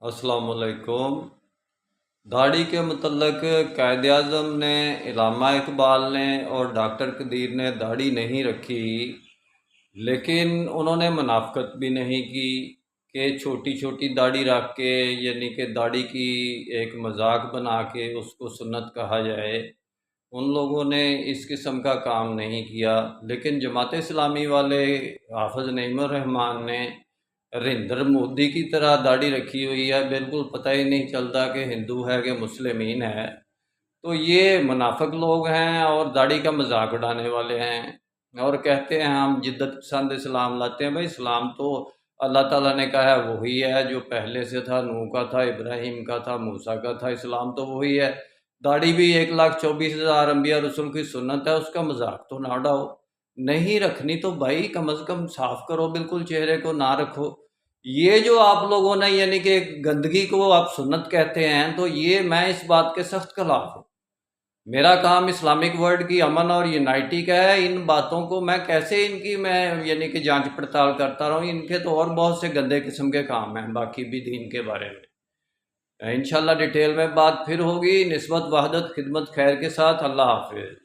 अस्सलाम वालेकुम। दाढ़ी के मुतल्लक कायद आज़म ने, इल्लामा इकबाल ने और डॉक्टर कदीर ने दाढ़ी नहीं रखी, लेकिन उन्होंने मुनाफ़क़त भी नहीं की कि छोटी छोटी दाढ़ी रख के, यानी कि दाढ़ी की एक मजाक बना के उसको सुन्नत कहा जाए। उन लोगों ने इस किस्म का काम नहीं किया, लेकिन जमात इस्लामी वाले हाफ़िज़ नईमुर रहमान ने नरेंद्र मोदी की तरह दाढ़ी रखी हुई है, बिल्कुल पता ही नहीं चलता कि हिंदू है कि मुस्लिमीन है। तो ये मुनाफिक लोग हैं और दाढ़ी का मजाक उड़ाने वाले हैं और कहते हैं हम जिद्दत पसंद इस्लाम लाते हैं। भाई इस्लाम तो अल्लाह ताला ने कहा है वही है जो पहले से था, नूह का था, इब्राहिम का था, मूसा का था। इस्लाम तो वही है। दाढ़ी भी 1,24,000 अम्बिया रसूल की सुन्नत है, उसका मजाक तो ना उड़ाओ। नहीं रखनी तो भाई कम अज़ कम साफ़ करो, बिल्कुल चेहरे को ना रखो। ये जो आप लोगों ने यानी कि गंदगी को आप सुन्नत कहते हैं, तो ये मैं इस बात के सख्त खिलाफ हूँ। मेरा काम इस्लामिक वर्ल्ड की अमन और यूनाइटी का है। इन बातों को मैं कैसे इनकी मैं यानी कि जांच पड़ताल करता रहूँ। इनके तो और बहुत से गंदे किस्म के काम हैं बाकी भी दीन के बारे में। इंशाल्लाह डिटेल में बात फिर होगी। निस्बत वहदत खिदमत खैर के साथ। अल्लाह हाफिज़।